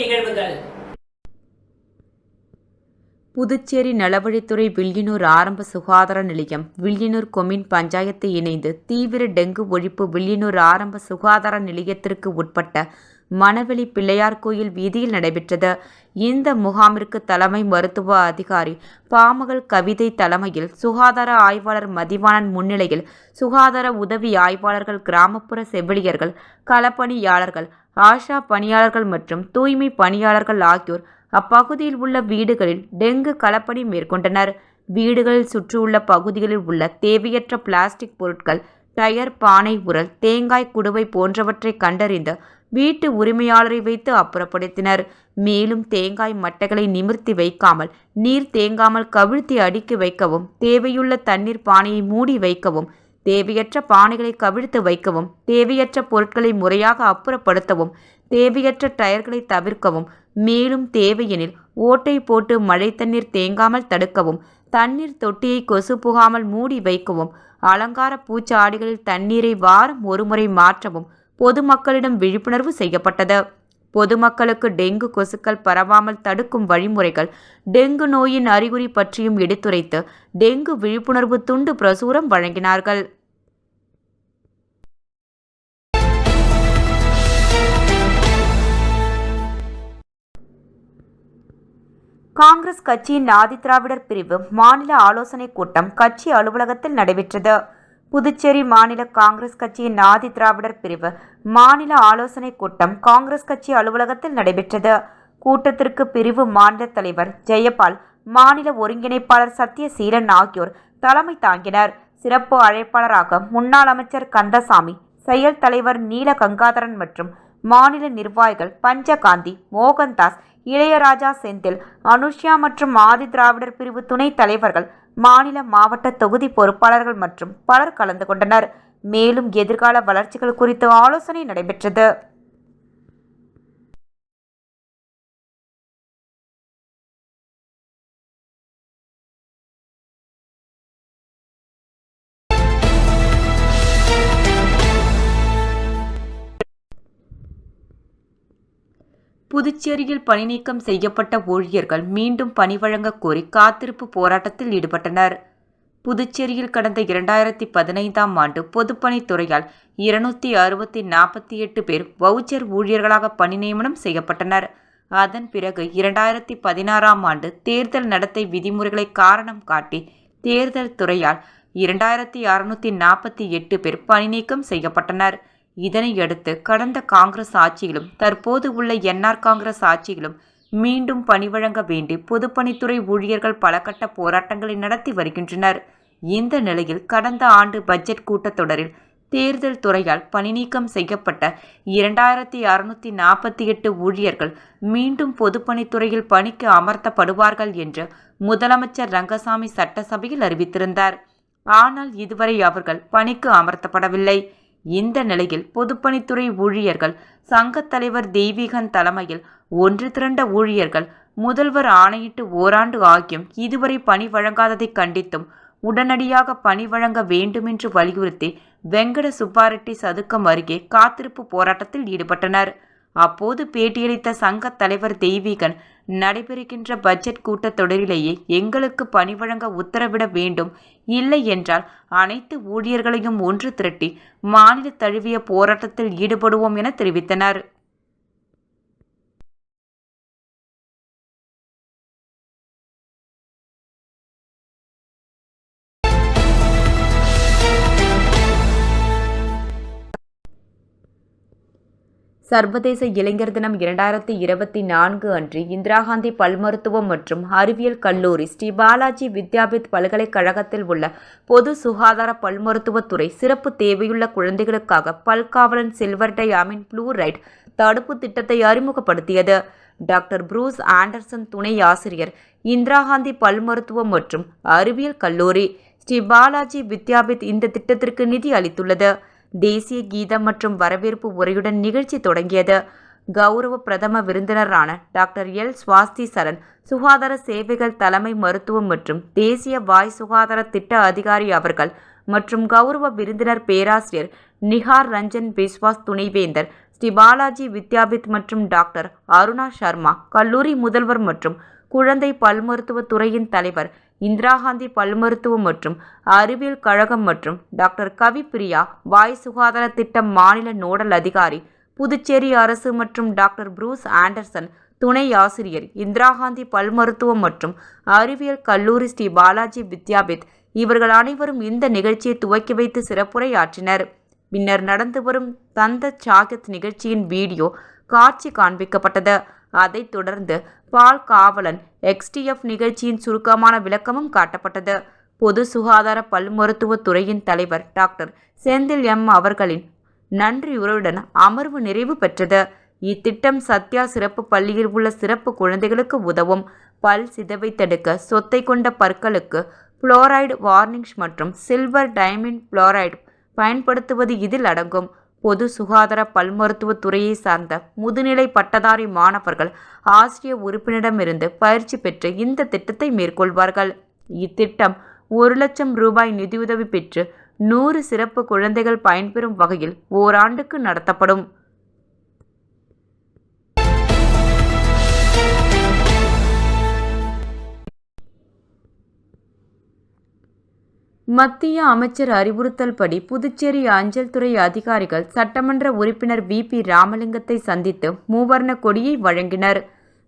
நிகழ்வுகள். புதுச்சேரி நலவழித்துறை வில்லியனூர் ஆரம்ப சுகாதார நிலையம், வில்லியனூர் கொம்யூன் பஞ்சாயத்து இணைந்து தீவிர டெங்கு ஒழிப்பு வில்லியனூர் ஆரம்ப சுகாதார நிலையத்திற்கு உட்பட்ட மணவெளி பிள்ளையார் கோயில் வீதியில் நடைபெற்றது. இந்த முகாமிற்கு தலைமை மருத்துவ அதிகாரி பாமகள் கவிதை தலைமையில், சுகாதார ஆய்வாளர் மதிவாணன் முன்னிலையில் சுகாதார உதவி ஆய்வாளர்கள், கிராமப்புற செவிலியர்கள், களப்பணியாளர்கள், ஆஷா பணியாளர்கள் மற்றும் தூய்மை பணியாளர்கள் ஆகியோர் அப்பகுதியில் உள்ள வீடுகளில் டெங்கு களப்பணி மேற்கொண்டனர். வீடுகளில் சுற்றியுள்ள பகுதிகளில் உள்ள தேவையற்ற பிளாஸ்டிக் பொருட்கள், டயர், பானை, உரல், தேங்காய் குடுவை போன்றவற்றை கண்டறிந்து வீட்டு உரிமையாளரை வைத்து அப்புறப்படுத்தினர். மேலும் தேங்காய் மட்டைகளை நிமிர்த்தி வைக்காமல், நீர் தேங்காமல் கவிழ்த்தி அடுக்கி வைக்கவும், தேவையுள்ள தண்ணீர் பானையை மூடி வைக்கவும், தேவையற்ற பானைகளை கவிழ்த்து வைக்கவும், தேவையற்ற பொருட்களை முறையாக அப்புறப்படுத்தவும், தேவையற்ற டயர்களை தவிர்க்கவும், மேலும் தேவையெனில் ஓட்டை போட்டு மழை தண்ணீர் தேங்காமல் தடுக்கவும், தண்ணீர் தொட்டியை கொசு புகாமல் மூடி வைக்கவும், அலங்கார பூச்சாடிகளில் தண்ணீரை வாரம் ஒருமுறை மாற்றவும் பொதுமக்களிடம் விழிப்புணர்வு செய்யப்பட்டது. பொதுமக்களுக்கு டெங்கு கொசுக்கள் பரவாமல் தடுக்கும் வழிமுறைகள், டெங்கு நோயின் அறிகுறி பற்றியும் எடுத்துரைத்து டெங்கு விழிப்புணர்வு துண்டு பிரசுரம் வழங்கினார்கள். காங்கிரஸ் கட்சியின் ஆதிதிராவிடர் பிரிவு மாநில ஆலோசனைக் கூட்டம் கட்சி அலுவலகத்தில் நடைபெற்றது. புதுச்சேரி மாநில காங்கிரஸ் கட்சியின் ஆதிதிராவிடர் பிரிவு மாநில ஆலோசனைக் கூட்டம் காங்கிரஸ் கட்சி அலுவலகத்தில் நடைபெற்றது. கூட்டத்திற்கு பிரிவு மாநில தலைவர் ஜெயபால், மாநில ஒருங்கிணைப்பாளர் சத்யசீலன் ஆகியோர் தலைமை தாங்கினர். சிறப்பு அழைப்பாளராக முன்னாள் அமைச்சர் கந்தசாமி, செயல் தலைவர் நீல கங்காதரன் மற்றும் மாநில நிர்வாகிகள் பஞ்சகாந்தி, மோகன்தாஸ், இளையராஜா, செந்தில், அனுஷ்யா மற்றும் ஆதிதிராவிடர் பிரிவு துணைத் தலைவர்கள், மாநில மாவட்ட தொகுதி பொறுப்பாளர்கள் மற்றும் பலர் கலந்து கொண்டனர். மேலும் எதிர்கால வளர்ச்சிகள் குறித்து ஆலோசனை நடைபெற்றது. புதுச்சேரியில் பணிநீக்கம் செய்யப்பட்ட ஊழியர்கள் மீண்டும் பணி வழங்கக் கோரி காத்திருப்பு போராட்டத்தில் ஈடுபட்டனர். புதுச்சேரியில் கடந்த 2015ஆம் ஆண்டு பொதுப்பணித்துறையால் 248 பேர் வவுச்சர் ஊழியர்களாக பணி நியமனம் செய்யப்பட்டனர். அதன் பிறகு 2016ஆம் ஆண்டு தேர்தல் நடத்தை விதிமுறைகளை காரணம் காட்டி தேர்தல் துறையால் 2648 பேர் பணி நீக்கம் செய்யப்பட்டனர். இதனையடுத்து கடந்த காங்கிரஸ் ஆட்சியிலும் தற்போது உள்ள என்ஆர் காங்கிரஸ் ஆட்சியிலும் மீண்டும் பணி வழங்க வேண்டி பொதுப்பணித்துறை ஊழியர்கள் பல கட்ட போராட்டங்களை நடத்தி வருகின்றனர். இந்த நிலையில் கடந்த ஆண்டு பட்ஜெட் கூட்டத்தொடரில் தேர்தல் துறையால் பணி நீக்கம் செய்யப்பட்ட 2648 ஊழியர்கள் மீண்டும் பொதுப்பணித்துறையில் பணிக்கு அமர்த்தப்படுவார்கள் என்று முதலமைச்சர் ரங்கசாமி சட்டசபையில் அறிவித்திருந்தார். ஆனால் இதுவரை அவர்கள் பணிக்கு அமர்த்தப்படவில்லை. இந்த நிலையில் பொதுப்பணித்துறை ஊழியர்கள் சங்கத் தலைவர் தெய்வீகன் தலைமையில் ஒன்று திரண்ட ஊழியர்கள் முதல்வர் ஆணையிட்டு ஓராண்டு ஆகியும் இதுவரை பணி வழங்காததை கண்டித்தும் உடனடியாக பணி வழங்க வேண்டுமென்று வலியுறுத்தி வெங்கட சுப்பாரெட்டி சதுக்கம் அருகே காத்திருப்பு போராட்டத்தில் ஈடுபட்டனர். அப்போது பேட்டியளித்த சங்கத் தலைவர் தெய்வீகன், நடைபெறுகின்ற பட்ஜெட் கூட்டத்தொடரிலேயே எங்களுக்கு பணி வழங்க உத்தரவிட வேண்டும், இல்லை என்றால் அனைத்து ஊழியர்களையும் ஒன்று திரட்டி மாநில தழுவிய போராட்டத்தில் ஈடுபடுவோம் என தெரிவித்தனர். சர்வதேச இளைஞர் தினம் 2024 அன்று இந்திரா காந்தி பல் மருத்துவம் மற்றும் அறிவியல் கல்லூரி, ஸ்ரீ பாலாஜி வித்யாபீத் பல்கலைக்கழகத்தில் உள்ள பொது சுகாதார பல் மருத்துவத்துறை சிறப்பு தேவையுள்ள குழந்தைகளுக்காக பல்காவலன் சில்வர் டை அமீன் புளூரைட் தடுப்பு திட்டத்தை அறிமுகப்படுத்தியது. டாக்டர் புரூஸ் ஆண்டர்சன், துணை ஆசிரியர், இந்திரா காந்தி பல் மருத்துவம் மற்றும் அறிவியல் கல்லூரி, ஸ்ரீ பாலாஜி வித்யாபீத் இந்த திட்டத்திற்கு நிதி அளித்துள்ளது. தேசிய கீதம் மற்றும் வரவேற்பு உரையுடன் நிகழ்ச்சி தொடங்கியது. கௌரவ பிரதம விருந்தினரான டாக்டர் எல். ஸ்வாஸ்தி சரண், சுகாதார சேவைகள் தலைமை மருத்துவம் மற்றும் தேசிய வாய் சுகாதார திட்ட அதிகாரி அவர்கள் மற்றும் கௌரவ விருந்தினர் பேராசிரியர் நிகார் ரஞ்சன் பிஸ்வாஸ், துணைவேந்தர், ஸ்ரீ பாலாஜி வித்யாபீத் மற்றும் டாக்டர் அருணா சர்மா கல்லூரி முதல்வர் மற்றும் குழந்தை பல் மருத்துவத் துறையின் தலைவர், இந்திரா காந்தி பல் மருத்துவம் மற்றும் அறிவியல் கழகம் மற்றும் டாக்டர் கவிப்பிரியா வாய் சுகாதார திட்டம் மாநில நோடல் அதிகாரி, புதுச்சேரி அரசு மற்றும் டாக்டர் புரூஸ் ஆண்டர்சன் துணை ஆசிரியர், இந்திரா காந்தி பல் மருத்துவம் மற்றும் அறிவியல் கல்லூரி, ஸ்ரீ பாலாஜி வித்யாபீத் இவர்கள் அனைவரும் இந்த நிகழ்ச்சியை துவக்கி வைத்து சிறப்புரையாற்றினர். பின்னர் நடந்து வரும் தந்த சாகித் நிகழ்ச்சியின் வீடியோ காட்சி காண்பிக்கப்பட்டது. அதைத் தொடர்ந்து பால் காவலன் XTF நிகழ்ச்சியின் சுருக்கமான விளக்கமும் காட்டப்பட்டது. பொது சுகாதார பல் மருத்துவத் துறையின் தலைவர் டாக்டர் செந்தில் அவர்களின் நன்றியுரையுடன் அமர்வு நிறைவு பெற்றது. இத்திட்டம் சத்யா சிறப்பு பள்ளியில் உள்ள சிறப்பு குழந்தைகளுக்கு உதவும். பல் சிதைவை தடுக்க சொத்தை கொண்ட பற்களுக்கு புளோரைடு வார்னிஷ் மற்றும் சில்வர் டைமண்ட் புளோரைடு பயன்படுத்துவது இதில் அடங்கும். பொது சுகாதார பல் மருத்துவத் துறையை சார்ந்த முதுநிலை பட்டதாரி மாணவர்கள் ஆசிரியர் உறுப்பினரிடமிருந்து பயிற்சி பெற்று இந்த திட்டத்தை மேற்கொள்வார்கள். இத்திட்டம் 1 லட்சம் ரூபாய் நிதியுதவி பெற்று 100 சிறப்பு குழந்தைகள் பயன்பெறும் வகையில் ஓராண்டுக்கு நடத்தப்படும். மத்திய அமைச்சர் அறிவுறுத்தல் படி புதுச்சேரி அஞ்சல் துறை அதிகாரிகள் சட்டமன்ற உறுப்பினர் VP ராமலிங்கத்தை சந்தித்து மூவர்ண கொடியை வழங்கினர்.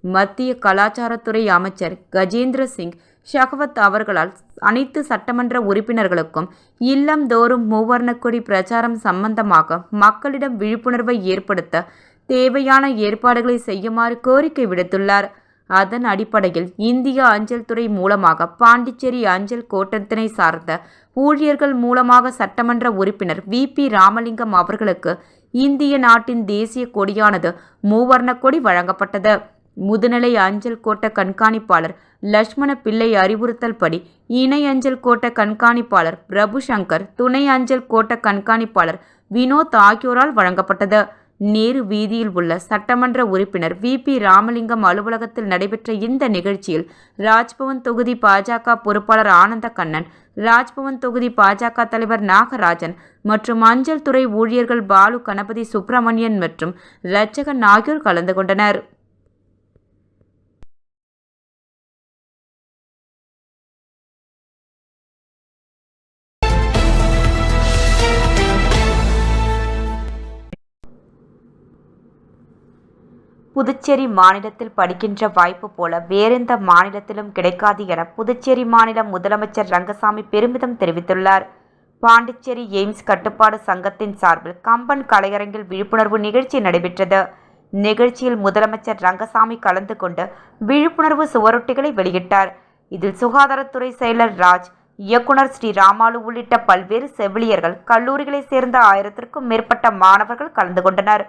மத்திய கலாச்சாரத்துறை அமைச்சர் கஜேந்திர சிங் ஷெகாவத் அவர்களால் அனைத்து சட்டமன்ற உறுப்பினர்களுக்கும் இல்லந்தோறும் மூவர்ண கொடி பிரச்சாரம் சம்பந்தமாக மக்களிடம் விழிப்புணர்வை ஏற்படுத்த தேவையான ஏற்பாடுகளை செய்யுமாறு கோரிக்கை விடுத்துள்ளார். அதன் அடிப்படையில் இந்திய அஞ்சல் துறை மூலமாக பாண்டிச்சேரி அஞ்சல் கோட்டத்தினை சார்ந்த ஊழியர்கள் மூலமாக சட்டமன்ற உறுப்பினர் VP ராமலிங்கம் அவர்களுக்கு இந்திய நாட்டின் தேசிய கொடியானது மூவர்ண கொடி வழங்கப்பட்டது. முதுநிலை அஞ்சல் கோட்ட கண்காணிப்பாளர் லட்சுமண பிள்ளை அறிவுறுத்தல் படி இணை அஞ்சல் கோட்ட கண்காணிப்பாளர் பிரபு சங்கர், துணை அஞ்சல் கோட்ட கண்காணிப்பாளர் வினோத் ஆகியோரால் வழங்கப்பட்டது. நேரு வீதியில் உள்ள சட்டமன்ற உறுப்பினர் VP ராமலிங்கம் அலுவலகத்தில் நடைபெற்ற இந்த நிகழ்ச்சியில் ராஜ்பவன் தொகுதி பாஜக பொறுப்பாளர் ஆனந்த கண்ணன், ராஜ்பவன் தொகுதி பாஜக தலைவர் நாகராஜன் மற்றும் அஞ்சல் துறை ஊழியர்கள் பாலு கணபதி சுப்பிரமணியன் மற்றும் ரட்சகன் ஆகியோர் கலந்து கொண்டனர். புதுச்சேரி மாநிலத்தில் படிக்கின்ற வாய்ப்பு போல வேறெந்த மாநிலத்திலும் கிடைக்காது என புதுச்சேரி மாநில முதலமைச்சர் ரங்கசாமி பெருமிதம் தெரிவித்துள்ளார். பாண்டிச்சேரி எய்ம்ஸ் கட்டுப்பாடு சங்கத்தின் சார்பில் கம்பன் கலையரங்கில் விழிப்புணர்வு நிகழ்ச்சி நடைபெற்றது. நிகழ்ச்சியில் முதலமைச்சர் ரங்கசாமி கலந்து கொண்டு விழிப்புணர்வு சுவரொட்டிகளை வெளியிட்டார். இதில் சுகாதாரத்துறை செயலர் ராஜ், இயக்குனர் ஸ்ரீ ராமாலு உள்ளிட்ட பல்வேறு செவிலியர்கள், கல்லூரிகளைச் சேர்ந்த 1000க்கும் மேற்பட்ட மாணவர்கள் கலந்து கொண்டனர்.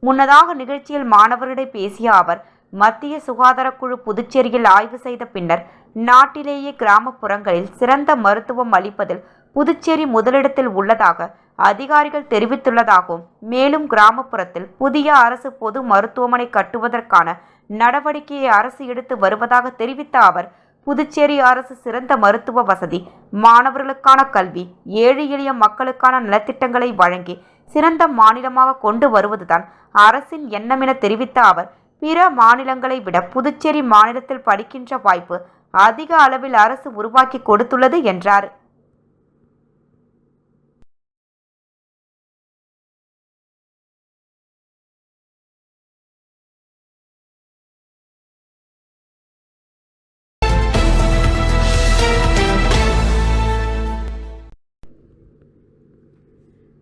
முன்னதாக நிகழ்ச்சியில் மாணவர்களிடம் பேசிய அவர், மத்திய சுகாதாரக்குழு புதுச்சேரியில் ஆய்வு செய்த பின்னர் நாட்டிலேயே கிராமப்புறங்களில் சிறந்த மருத்துவம் அளிப்பதில் புதுச்சேரி முதலிடத்தில் உள்ளதாக அதிகாரிகள் தெரிவித்துள்ளதாகவும், மேலும் கிராமப்புறத்தில் புதிய அரசு பொது மருத்துவமனை கட்டுவதற்கான நடவடிக்கையை அரசு எடுத்து வருவதாக தெரிவித்த அவர், புதுச்சேரி அரசு சிறந்த மருத்துவ வசதி, மாணவர்களுக்கான கல்வி, ஏழை எளிய மக்களுக்கான நலத்திட்டங்களை வழங்கி சிறந்த மாநிலமாக கொண்டு வருவதுதான் அரசின் எண்ணம் என தெரிவித்த அவர், பிற மாநிலங்களை விட புதுச்சேரி மாநிலத்தில் படிக்கின்ற வாய்ப்பு அதிக அளவில் அரசு உருவாக்கி கொடுத்துள்ளது என்றார்.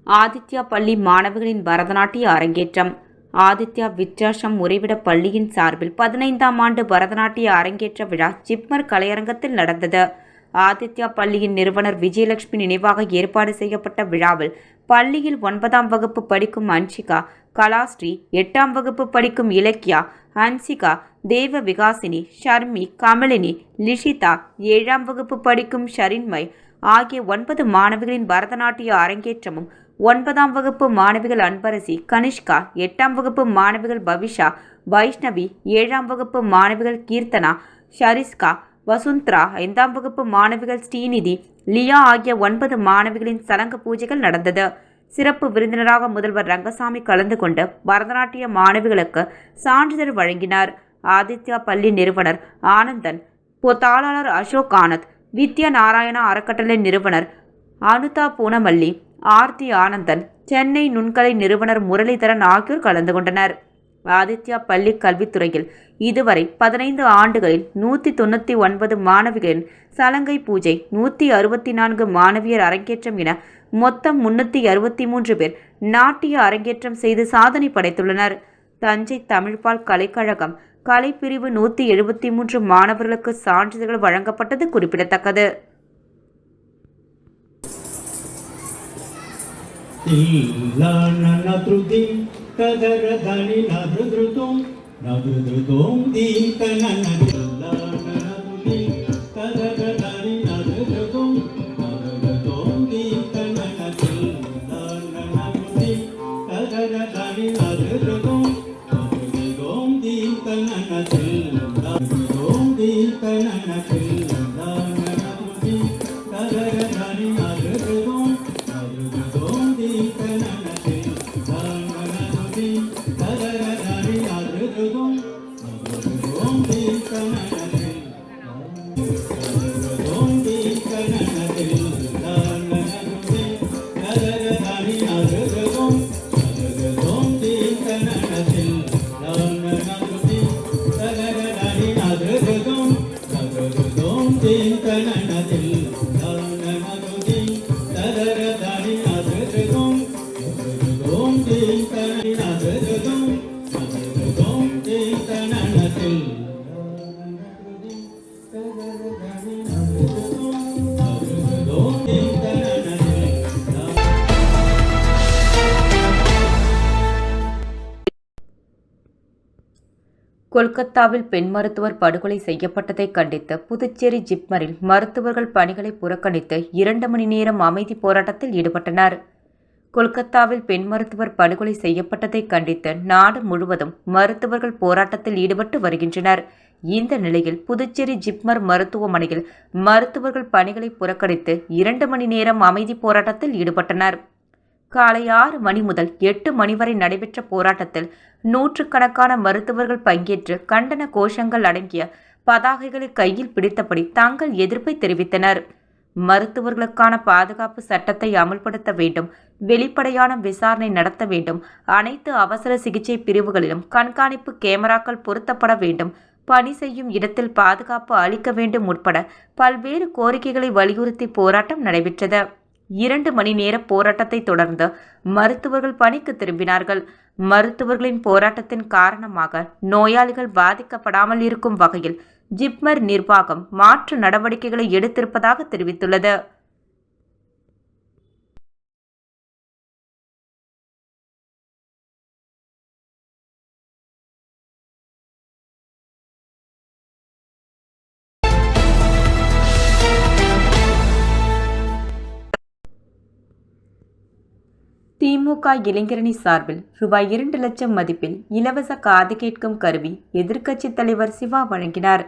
ஆதித்யா பள்ளி மாணவிகளின் பரதநாட்டிய அரங்கேற்றம். ஆதித்யா வித்யாசம் உறைவிட பள்ளியின் சார்பில் 15ஆம் ஆண்டு பரதநாட்டிய அரங்கேற்ற விழா ஜிப்மர் கலையரங்கத்தில் நடந்தது. ஆதித்யா பள்ளியின் நிறுவனர் விஜயலட்சுமி நினைவாக ஏற்பாடு செய்யப்பட்ட விழாவில் பள்ளியில் 9ஆம் வகுப்பு படிக்கும் அன்ஷிகா, கலாஸ்ரீ, 8ஆம் வகுப்பு படிக்கும் இலக்கியா, ஹன்சிகா, தேவ விகாசினி, ஷர்மி, கமலினி, லிஷிதா, 7ஆம் வகுப்பு படிக்கும் ஷரின்மய் ஆகிய 9 மாணவிகளின் பரதநாட்டிய அரங்கேற்றமும், 9ஆம் வகுப்பு மாணவிகள் அன்பரசி, கனிஷ்கா, 8ஆம் வகுப்பு மாணவிகள் பவிஷா, வைஷ்ணவி, 7ஆம் வகுப்பு மாணவிகள் கீர்த்தனா, ஷரிஸ்கா, வசுந்தரா, 5ஆம் வகுப்பு மாணவிகள் ஸ்ரீநிதி, லியா ஆகிய 9 மாணவிகளின் சலங்க பூஜைகள் நடந்தது. சிறப்பு விருந்தினராக முதல்வர் ரங்கசாமி கலந்து கொண்டு பரதநாட்டிய மாணவிகளுக்கு சான்றிதழ் வழங்கினார். ஆதித்யா பள்ளி நிறுவனர் ஆனந்தன், தாளாளர் அசோக் ஆனந்த், வித்யா நாராயணா அறக்கட்டளை நிறுவனர் அனுதா பூனமல்லி, ஆர்த்தி ஆனந்தன், சென்னை நுண்கலை நிறுவனர் முரளிதரன் ஆகியோர் கலந்து கொண்டனர். ஆதித்யா பள்ளி கல்வித்துறையில் இதுவரை 15 ஆண்டுகளில் 199 மாணவிகளின் சலங்கை பூஜை, 164 மாணவியர் அரங்கேற்றம் என மொத்தம் 363 பேர் நாட்டிய அரங்கேற்றம் செய்து சாதனை படைத்துள்ளனர். தஞ்சை தமிழ்பால் கலைக்கழகம் கலைப்பிரிவு 173 மாணவர்களுக்கு சான்றிதழ்கள் வழங்கப்பட்டது குறிப்பிடத்தக்கது. கொல்கத்தாவில் பெண் மருத்துவர் படுகொலை செய்யப்பட்டதை கண்டித்து புதுச்சேரி ஜிப்மரில் மருத்துவர்கள் பணிகளை புறக்கணித்து 2 மணி நேரம் அமைதி போராட்டத்தில் ஈடுபட்டனர். கொல்கத்தாவில் பெண் மருத்துவர் படுகொலை செய்யப்பட்டதை கண்டித்து நாடு முழுவதும் மருத்துவர்கள் போராட்டத்தில் ஈடுபட்டு வருகின்றனர். இந்த நிலையில் புதுச்சேரி ஜிப்மர் மருத்துவமனையில் மருத்துவர்கள் பணிகளை புறக்கணித்து 2 மணி நேரம் அமைதி போராட்டத்தில் ஈடுபட்டனர். காலை 6 மணி முதல் 8 மணி வரை நடைபெற்ற போராட்டத்தில் நூற்றுக்கணக்கான மருத்துவர்கள் பங்கேற்று கண்டன கோஷங்கள் அடங்கிய பதாகைகளை கையில் பிடித்தபடி தங்கள் எதிர்ப்பை தெரிவித்தனர். மருத்துவர்களுக்கான பாதுகாப்பு சட்டத்தை அமல்படுத்த வேண்டும், வெளிப்படையான விசாரணை நடத்த வேண்டும், அனைத்து அவசர சிகிச்சை பிரிவுகளிலும் கண்காணிப்பு கேமராக்கள் பொருத்தப்பட வேண்டும், பணி செய்யும் இடத்தில் பாதுகாப்பு அளிக்க வேண்டும் உட்பட பல்வேறு கோரிக்கைகளை வலியுறுத்தி போராட்டம் நடைபெற்றது. 2 மணி நேர போராட்டத்தை தொடர்ந்து மருத்துவர்கள் பணிக்கு திரும்பினார்கள். மருத்துவர்களின் போராட்டத்தின் காரணமாக நோயாளிகள் பாதிக்கப்படாமல் இருக்கும் வகையில் ஜிப்மர் நிர்வாகம் மாற்று நடவடிக்கைகளை எடுத்திருப்பதாக தெரிவித்துள்ளது. திமுக இளைஞரணி சார்பில் ரூபாய் 2 லட்சம் மதிப்பில் இலவச காது கேட்கும் கருவி எதிர்க்கட்சித் தலைவர் சிவா வழங்கினார்.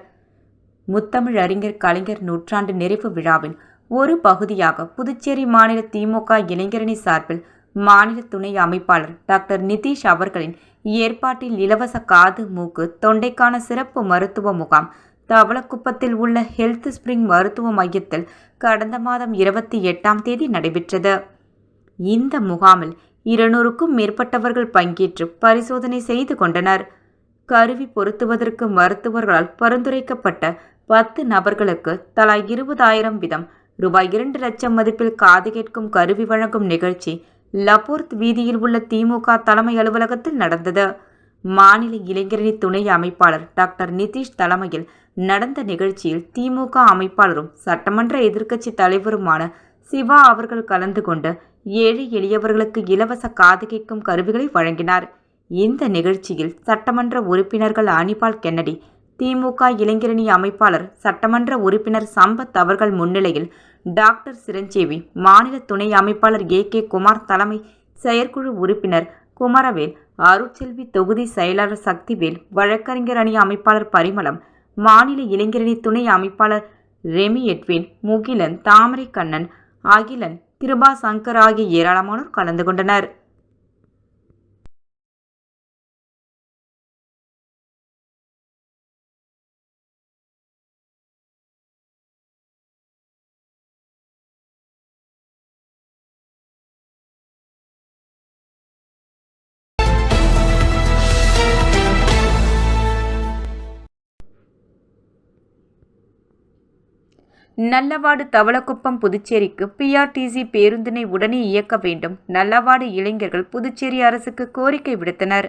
முத்தமிழ் அறிஞர் கலைஞர் நூற்றாண்டு நிறைவு விழாவின் ஒரு பகுதியாக புதுச்சேரி மாநில திமுக இளைஞரணி சார்பில் மாநில துணை அமைப்பாளர் டாக்டர் நிதிஷ் அவர்களின் ஏற்பாட்டில் இலவச காது, மூக்கு, தொண்டைக்கான சிறப்பு மருத்துவ முகாம் தவளக்குப்பத்தில் உள்ள ஹெல்த் ஸ்பிரிங் மருத்துவ மையத்தில் கடந்த மாதம் 28ஆம் தேதி நடைபெற்றது. இந்த முகாமில் 200க்கும் மேற்பட்டவர்கள் பங்கேற்று பரிசோதனை செய்து கொண்டனர். கருவி பொருத்துவதற்கு மருத்துவர்களால் பரிந்துரைக்கப்பட்ட 10 நபர்களுக்கு தலா 20,000 வீதம் ரூபாய் 2 லட்சம் மதிப்பில் காது கேட்கும் கருவி வழங்கும் நிகழ்ச்சி லபோர்த் வீதியில் உள்ள திமுக தலைமை அலுவலகத்தில் நடந்தது. மாநில இளைஞரணி துணை அமைப்பாளர் டாக்டர் நிதிஷ் தலைமையில் நடந்த நிகழ்ச்சியில் திமுக அமைப்பாளரும் சட்டமன்ற எதிர்க்கட்சி தலைவருமான சிவா அவர்கள் கலந்து கொண்டு ஏழை எளியவர்களுக்கு இலவச காது கேட்கும் கருவிகளை வழங்கினார். இந்த நிகழ்ச்சியில் சட்டமன்ற உறுப்பினர்கள் அனிபால் கென்னடி, திமுக இளைஞரணி அமைப்பாளர் சட்டமன்ற உறுப்பினர் சம்பத் அவர்கள் முன்னிலையில் டாக்டர் சிரஞ்சீவி, மாநில துணை அமைப்பாளர் AK குமார், தலைமை செயற்குழு உறுப்பினர் குமரவேல், அருட்செல்வி தொகுதி செயலாளர் சக்திவேல், வழக்கறிஞர் அணி அமைப்பாளர் பரிமளம், மாநில இளைஞரணி துணை அமைப்பாளர் ரெமி எட்வின், முகிலன், தாமரை கண்ணன், அகிலன், கிருபா சங்கர் ஆகிய ஏராளமானோர் கலந்து கொண்டனர். நல்லவாடு தவளக்குப்பம் புதுச்சேரிக்கு பிஆர்டிசி பேருந்தினை உடனே இயக்க வேண்டும். நல்லவாடு இளைஞர்கள் புதுச்சேரி அரசுக்கு கோரிக்கை விடுத்தனர்.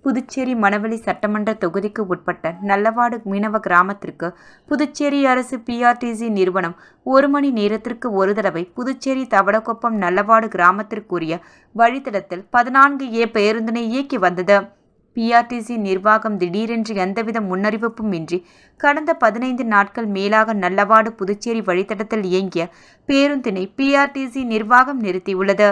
புதுச்சேரி மணவெளி சட்டமன்ற தொகுதிக்கு உட்பட்ட நல்லவாடு மீனவ கிராமத்திற்கு புதுச்சேரி அரசு பிஆர்டிசி நிறுவனம் 1 மணி நேரத்திற்கு ஒரு தடவை புதுச்சேரி தவளக்குப்பம் நல்லவாடு கிராமத்திற்குரிய வழித்தடத்தில் 14A பேருந்தினை இயக்கி வந்தது. பிஆர்டிசி நிர்வாகம் திடீரென்று எந்தவித முன்னறிவிப்பும் இன்றி கடந்த 15 நாட்கள் மேலாக நல்லவாடு புதுச்சேரி வழித்தடத்தில் இயங்கிய பேருந்தினை பிஆர்டிசி நிர்வாகம் நிறுத்தியுள்ளது.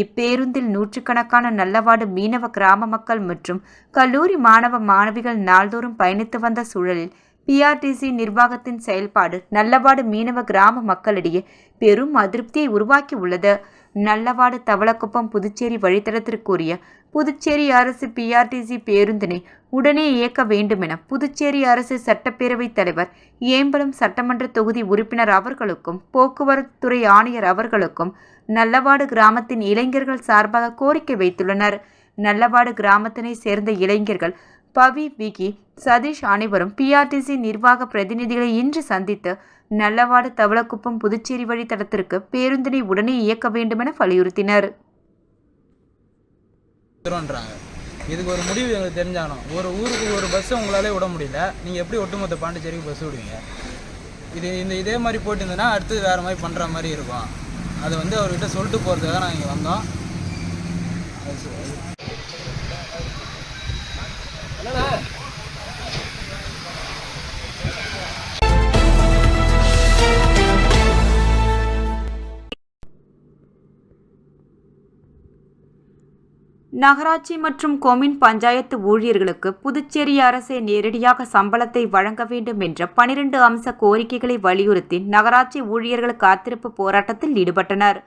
இப்பேருந்தில் நூற்றுக்கணக்கான நல்லவாடு மீனவ கிராம மக்கள் மற்றும் கல்லூரி மாணவ மாணவிகள் நாள்தோறும் பயணித்து வந்த சூழலில் பிஆர்டிசி நிர்வாகத்தின் செயல்பாடு நல்லவாடு மீனவ கிராம மக்களிடையே பெரும் அதிருப்தியை உருவாக்கியுள்ளது. நல்லவாடு தவளக்குப்பம் புதுச்சேரி வழித்தடத்திற்குரிய புதுச்சேரி அரசு பிஆர்டிசி பேருந்தினை உடனே இயக்க வேண்டுமென புதுச்சேரி அரசு சட்டப்பேரவைத் தலைவர், ஏம்பலம் சட்டமன்ற தொகுதி உறுப்பினர் அவர்களுக்கும் போக்குவரத்து துறை ஆணையர் அவர்களுக்கும் நல்லவாடு கிராமத்தின் இளைஞர்கள் சார்பாக கோரிக்கை வைத்துள்ளனர். நல்லவாடு கிராமத்தினை சேர்ந்த இளைஞர்கள் பவி, விகி, சதீஷ் அனைவரும் பிஆர்டிசி நிர்வாக பிரதிநிதிகளை இன்று சந்தித்து நல்லவாடு தவளக்குப்பம் புதுச்சேரி வழித்தடத்திற்கு பேருந்தினை உடனே இயக்க வேண்டுமென வலியுறுத்தினர். இதுக்கு ஒரு முடிவு எங்களுக்கு தெரிஞ்சாகணும். ஒரு ஊருக்கு ஒரு பஸ் உங்களாலே விட முடியல, நீங்கள் எப்படி ஒட்டுமொத்த பாண்டிச்சேரிக்கு பஸ் விடுவீங்க? இதே மாதிரி போட்டு இருந்ததுன்னா அடுத்தது வேறு மாதிரி பண்ணுற மாதிரி இருக்கும். அதை அவர்கிட்ட சொல்லிட்டு போகிறதுக்காக நாங்கள் இங்கே வந்தோம். நகராட்சி மற்றும் கொம்யூன் பஞ்சாயத்து ஊழியர்களுக்கு புதுச்சேரி அரசே நேரடியாக சம்பளத்தை வழங்க வேண்டும் என்ற 12 அம்ச கோரிக்கைகளை வலியுறுத்தி நகராட்சி ஊழியர்கள் காத்திருப்பு போராட்டத்தில் ஈடுபட்டனர்.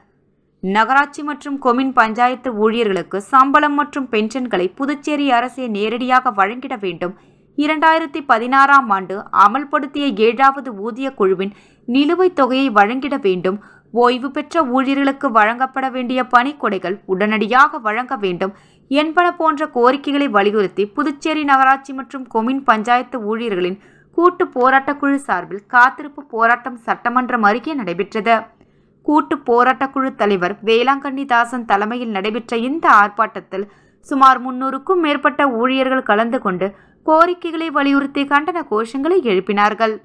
நகராட்சி மற்றும் கொம்யூன் பஞ்சாயத்து ஊழியர்களுக்கு சம்பளம் மற்றும் பென்ஷன்களை புதுச்சேரி அரசே நேரடியாக வழங்கிட வேண்டும். 2016ஆம் ஆண்டு அமல்படுத்திய 7வது ஊதிய குழுவின் நிலுவைத் தொகையை வழங்கிட வேண்டும். ஓய்வு பெற்ற ஊழியர்களுக்கு வழங்கப்பட வேண்டிய பணிக்கொடைகள் உடனடியாக வழங்க வேண்டும் என்பன போன்ற கோரிக்கைகளை வலியுறுத்தி புதுச்சேரி நகராட்சி மற்றும் கொம்யூன் பஞ்சாயத்து ஊழியர்களின் கூட்டு போராட்டக்குழு சார்பில் காத்திருப்பு போராட்டம் சட்டமன்றம் அருகே நடைபெற்றது. கூட்டு போராட்டக்குழு தலைவர் வேளாங்கண்ணி தாசன் தலைமையில் நடைபெற்ற இந்த ஆர்ப்பாட்டத்தில் சுமார் 300க்கும் மேற்பட்ட ஊழியர்கள் கலந்து கொண்டு கோரிக்கைகளை வலியுறுத்தி கண்டன கோஷங்களை எழுப்பினார்கள்.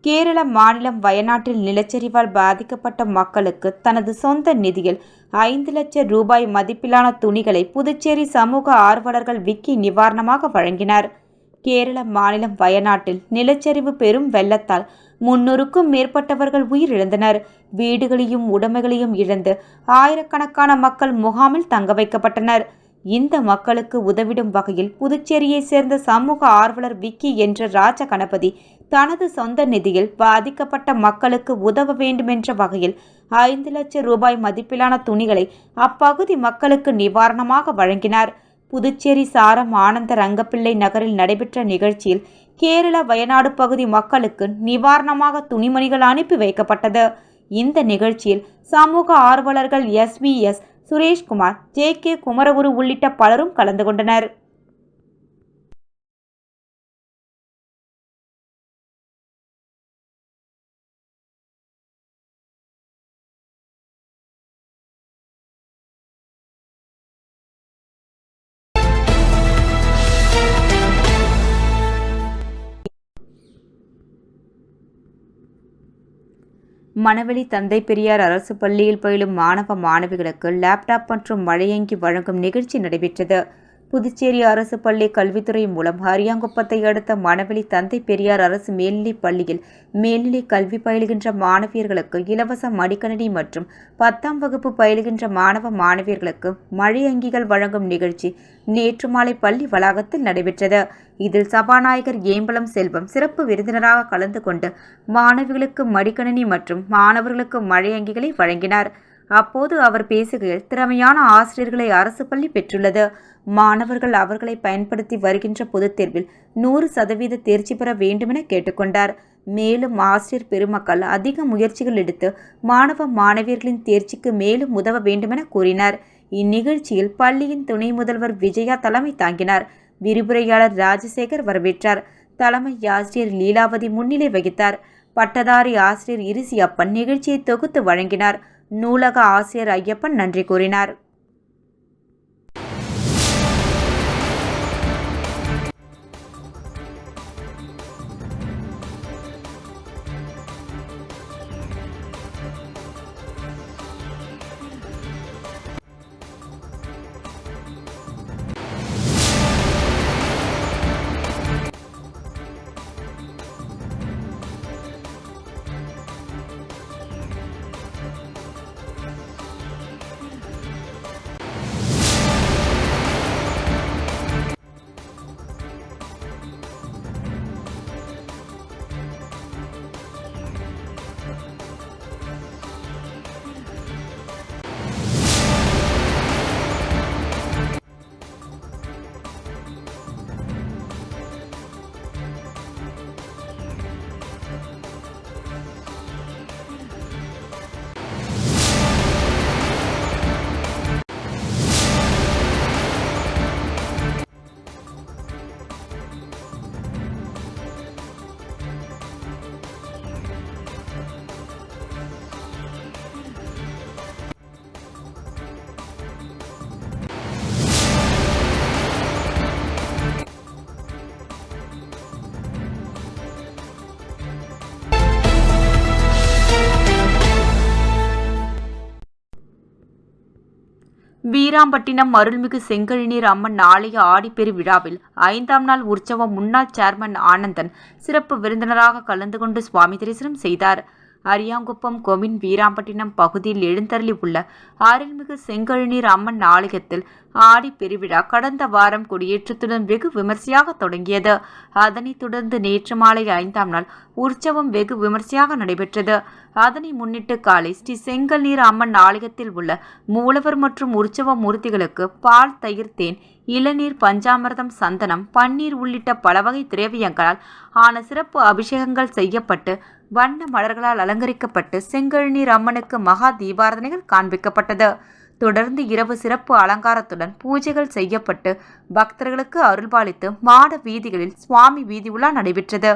கேரள மாநிலம் வயநாட்டில் நிலச்சரிவால் பாதிக்கப்பட்ட மக்களுக்கு தனது சொந்த நிதியில் 5 லட்சம் ரூபாய் மதிப்பிலான துணிகளை புதுச்சேரி சமூக ஆர்வலர்கள் விக்கி நிவாரணமாக வழங்கினார். கேரள மாநிலம் வயநாட்டில் நிலச்சரிவு பெரும் வெள்ளத்தால் 300க்கும் மேற்பட்டவர்கள் உயிரிழந்தனர். வீடுகளையும் உடைமைகளையும் இழந்து ஆயிரக்கணக்கான மக்கள் முகாமில் தங்க வைக்கப்பட்டனர். இந்த மக்களுக்கு உதவிடும் வகையில் புதுச்சேரியை சேர்ந்த சமூக ஆர்வலர் விக்கி என்ற ராஜ கணபதி தனது சொந்த நிதியில் பாதிக்கப்பட்ட மக்களுக்கு உதவ வேண்டுமென்ற வகையில் 5 லட்சம் ரூபாய் மதிப்பிலான துணிகளை அப்பகுதி மக்களுக்கு நிவாரணமாக வழங்கினார். புதுச்சேரி சாரம் ஆனந்த ரங்கப்பிள்ளை நகரில் நடைபெற்ற நிகழ்ச்சியில் கேரள வயநாடு பகுதி மக்களுக்கு நிவாரணமாக துணிமணிகள் அனுப்பி வைக்கப்பட்டது. இந்த நிகழ்ச்சியில் சமூக ஆர்வலர்கள் SVS சுரேஷ்குமார், JK குமரகுரு உள்ளிட்ட பலரும் கலந்து கொண்டனர். மணவெளி தந்தை பெரியார் அரசு பள்ளியில் பயிலும் மாணவ மாணவிகளுக்கு லேப்டாப் மற்றும் மழையங்கி வழங்கும் நிகழ்ச்சி நடைபெற்றது. புதுச்சேரி அரசு பள்ளி கல்வித்துறை மூலம் அரியாங்குப்பத்தை அடுத்த மணவெளி தந்தை பெரியார் அரசு மேல்நிலைப் பள்ளியில் மேல்நிலை கல்வி பயிலுகின்ற மாணவியர்களுக்கு இலவச மடிக்கணினி மற்றும் 10ஆம் வகுப்பு பயிலுகின்ற மாணவ மாணவியர்களுக்கு மழை அங்கிகள் வழங்கும் நிகழ்ச்சி நேற்று மாலை பள்ளி வளாகத்தில் நடைபெற்றது. இதில் சபாநாயகர் ஏம்பலம் செல்வம் சிறப்பு விருந்தினராக கலந்து கொண்டு மாணவிகளுக்கு மடிக்கணினி மற்றும் மாணவர்களுக்கு மழை அங்கிகளை வழங்கினார். அப்போது அவர் பேசுகையில், திறமையான ஆசிரியர்களை அரசு பள்ளி பெற்றுள்ளது. மாணவர்கள் அவர்களை பயன்படுத்தி வருகின்ற பொதுத் தேர்வில் 100% தேர்ச்சி பெற வேண்டுமென கேட்டுக்கொண்டார். மேலும் ஆசிரியர் பெருமக்கள் அதிக முயற்சிகள் எடுத்து மாணவ மாணவியர்களின் தேர்ச்சிக்கு மேலும் உதவ வேண்டுமென கூறினார். இந்நிகழ்ச்சியில் பள்ளியின் துணை முதல்வர் விஜயா தலைமை தாங்கினார். விரிவுரையாளர் ராஜசேகர் வரவேற்றார். தலைமை ஆசிரியர் லீலாவதி முன்னிலை வகித்தார். பட்டதாரி ஆசிரியர் இரிசி அப்பன் நிகழ்ச்சியை தொகுத்து வழங்கினார். நூலக ஆசிரியர் ஐயப்பன் நன்றி கூறினார். வீராம்பட்டினம் அருள்மிகு செங்கழுநீர் அம்மன் ஆலய ஆடிப்பெரு விழாவில் 5ஆம் நாள் உற்சவம் முன்னாள் சேர்மன் ஆனந்தன் சிறப்பு விருந்தினராக கலந்து கொண்டு சுவாமி தரிசனம் செய்தார். அரியாங்குப்பம் கொமின் வீராம்பட்டினம் பகுதியில் எழுந்தருளி உள்ள அருள்மிகு செங்கழுநீர் அம்மன் ஆலயத்தில் ஆடி பெருவிழா கடந்த வாரம் கொடியேற்றத்துடன் வெகு விமர்சையாக தொடங்கியது. அதனைத் தொடர்ந்து நேற்று மாலை 5ஆம் நாள் உற்சவம் வெகு விமர்சையாக நடைபெற்றது. அதனை முன்னிட்டு காலை ஸ்ரீ செங்கல்நீர் அம்மன் ஆலயத்தில் உள்ள மூலவர் மற்றும் உற்சவ மூர்த்திகளுக்கு பால், தயிர், தேன், இளநீர், பஞ்சாமிர்தம், சந்தனம், பன்னீர் உள்ளிட்ட பலவகை திரவியங்களால் ஆன சிறப்பு அபிஷேகங்கள் செய்யப்பட்டு வண்ண மலர்களால் அலங்கரிக்கப்பட்டு செங்கழுநீர் அம்மனுக்கு மகா தீபாராதனைகள் காண்பிக்கப்பட்டது. தொடர்ந்து இரவு சிறப்பு அலங்காரத்துடன் பூஜைகள் செய்யப்பட்டு பக்தர்களுக்கு அருள்பாலித்து மாட வீதிகளில் சுவாமி வீதி உலா நடைபெற்றது.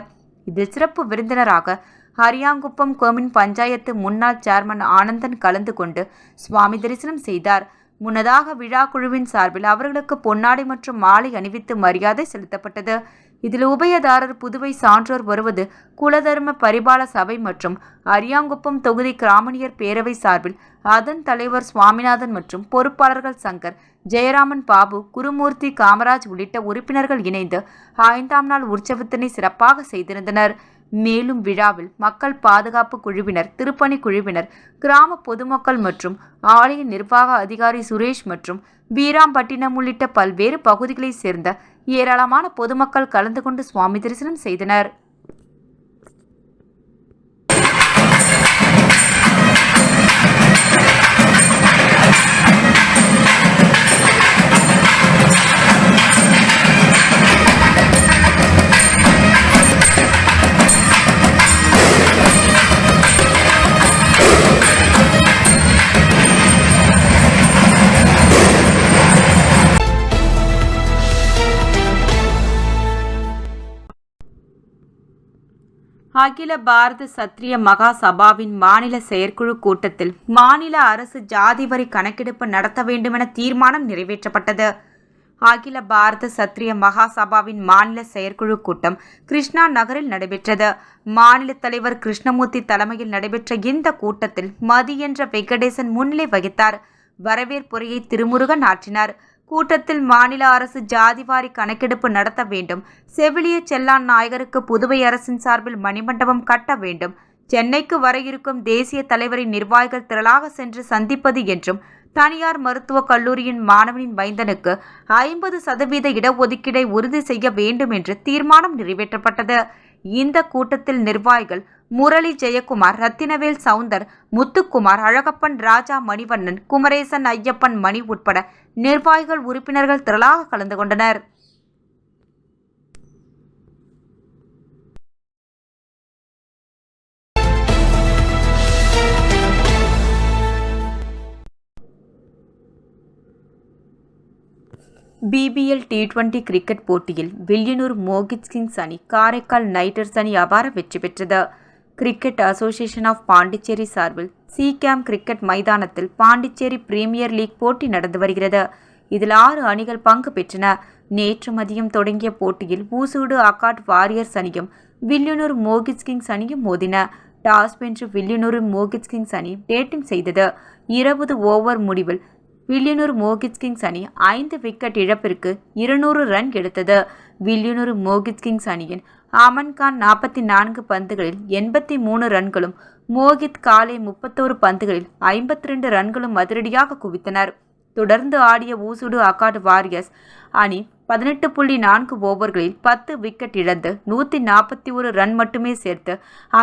இதில் சிறப்பு விருந்தினராக அரியாங்குப்பம் கோமின் பஞ்சாயத்து முன்னாள் சேர்மன் ஆனந்தன் கலந்து கொண்டு சுவாமி தரிசனம் செய்தார். முன்னதாக விழா குழுவின் சார்பில் அவர்களுக்கு பொன்னாடை மற்றும் மாலை அணிவித்து மரியாதை செலுத்தப்பட்டது. இதில் உபயதாரர் புதுவை சான்றோர் வருவது குலதர்ம பரிபால சபை மற்றும் அரியாங்குப்பம் தொகுதி கிராமணியர் பேரவை சார்பில் அதன் தலைவர் சுவாமிநாதன் மற்றும் பொறுப்பாளர்கள் சங்கர், ஜெயராமன், பாபு, குருமூர்த்தி, காமராஜ் உள்ளிட்ட உறுப்பினர்கள் இணைந்து 5ஆம் நாள் உற்சவத்தினை சிறப்பாக செய்திருந்தனர். மேலும் விழாவில் மக்கள் பாதுகாப்பு குழுவினர், திருப்பணி குழுவினர், கிராம பொதுமக்கள் மற்றும் ஆலய நிர்வாக அதிகாரி சுரேஷ் மற்றும் வீராம்பட்டினம் உள்ளிட்ட பல்வேறு பகுதிகளைச் சேர்ந்த ஏராளமான பொதுமக்கள் கலந்து கொண்டு சுவாமி தரிசனம் செய்தனர். அகில பாரத சத்திரிய மகா சபாவின் மாநில செயற்குழு கூட்டத்தில் மாநில அரசு ஜாதி வரி கணக்கெடுப்பு நடத்த வேண்டுமென தீர்மானம் நிறைவேற்றப்பட்டது. அகில பாரத சத்திரிய மகா சபாவின் மாநில செயற்குழு கூட்டம் கிருஷ்ணா நகரில் நடைபெற்றது. மாநில தலைவர் கிருஷ்ணமூர்த்தி தலைமையில் நடைபெற்ற இந்த கூட்டத்தில் மதி என்ற வெங்கடேசன் முன்னிலை வகித்தார். வரவேற்புரையை திருமுருகன் ஆற்றினார். கூட்டத்தில் மாநில அரசு ஜாதிவாரி கணக்கெடுப்பு நடத்த வேண்டும், செவிலிய செல்லான் நாயகருக்கு புதுவை அரசின் சார்பில் மணிமண்டபம் கட்ட வேண்டும், சென்னைக்கு வர இருக்கும் தேசிய தலைவரின் நிர்வாகிகள் திரளாக சென்று சந்திப்பது என்றும் தனியார் மருத்துவக் கல்லூரியின் மாணவனின் மைந்தனுக்கு 50% இடஒதுக்கீடை உறுதி செய்ய வேண்டும் என்று தீர்மானம் நிறைவேற்றப்பட்டது. இந்த கூட்டத்தில் நிர்வாகிகள் முரளி ஜெயக்குமார், ரத்தினவேல் சவுந்தர், முத்துக்குமார், அழகப்பன், ராஜா, மணிவண்ணன், குமரேசன், ஐயப்பன், மணி உட்பட நிர்வாகிகள் உறுப்பினர்கள் திரளாக கலந்து கொண்டனர். BBL T20 கிரிக்கெட் போட்டியில் வில்லியனூர் மோகித் கிங்ஸ் அணி காரைக்கால் நைட்டர்ஸ் அணி அபார வெற்றி பெற்றது. கிரிக்கெட் அசோசியேஷன் ஆஃப் பாண்டிச்சேரி சார்பில் C-CAM கிரிக்கெட் மைதானத்தில் பாண்டிச்சேரி பிரீமியர் லீக் போட்டி நடந்து வருகிறது. இதில் 6 அணிகள் பங்கு பெற்றன. நேற்று மதியம் தொடங்கிய போட்டியில் ஊசூடு அகாட் வாரியர்ஸ் அணியும் வில்லியனூர் மோகித் கிங்ஸ் அணியும் மோதின. டாஸ் வென்று வில்லியனூர் மோகித் கிங்ஸ் அணி பேட்டிங் செய்தது. 20 ஓவர் முடிவில் வில்லியனூர் மோகித் கிங்ஸ் அணி 5 விக்கெட் இழப்பிற்கு 200 ரன் எடுத்தது. வில்லியனூர் மோகித் கிங்ஸ் அணியின் அமன்கான் 44 பந்துகளில் 83 ரன்களும், மோகித் காலே 31 பந்துகளில் 52 ரன்களும் அதிரடியாக குவித்தனர். தொடர்ந்து ஆடிய ஊசுடு அகாட் வாரியர்ஸ் அணி 18.4 ஓவர்களில் 10 விக்கெட் இழந்து 141 ரன் மட்டுமே சேர்த்து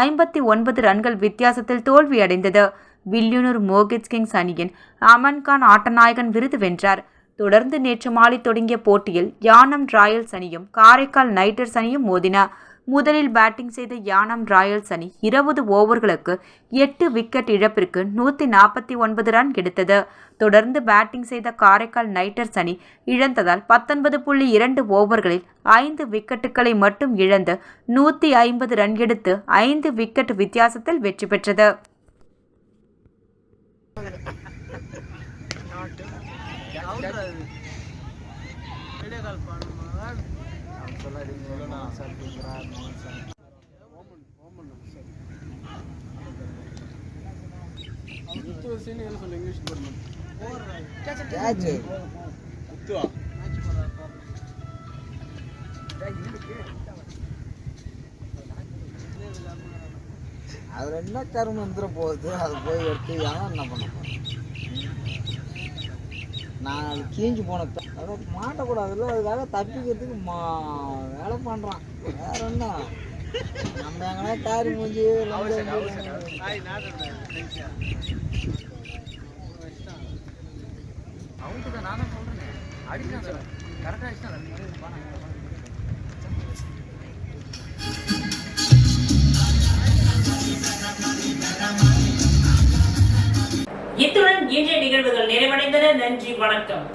59 ரன்கள் வித்தியாசத்தில் தோல்வியடைந்தது. வில்லியனூர் மோகித் கிங்ஸ் அணியின் அமன்கான் ஆட்டநாயகன் விருது வென்றார். தொடர்ந்து நேற்று மாலை தொடங்கிய போட்டியில் யானம் ராயல்ஸ் அணியும் காரைக்கால் நைட்டர்ஸ் அணியும் மோதின. முதலில் பேட்டிங் செய்த யானம் ராயல்ஸ் அணி 20 ஓவர்களுக்கு 8 விக்கெட் இழப்பிற்கு 149 ரன் எடுத்தது. தொடர்ந்து பேட்டிங் செய்த காரைக்கால் நைட்டர்ஸ் அணி இழந்ததால் 19.2 ஓவர்களில் 5 விக்கெட்டுகளை மட்டும் இழந்து 150 ரன் எடுத்து 5 விக்கெட் வித்தியாசத்தில் வெற்றி பெற்றது. அது என்ன கரும்பு வந்துட போகுது, அது போய் எடுத்து என்ன பண்ண போறேன். நான் கீஞ்சு போன அதை மாட்டக்கூடாதுல்ல, அதுக்காக தப்பிக்கிறதுக்கு வேலை பண்ணுறான். வேற என்ன, நம்ம எங்கன்னா காரி மூஞ்சி இத்துடன் இன்றைய நிகழ்வுகள் நிறைவடைந்தன. நன்றி, வணக்கம்.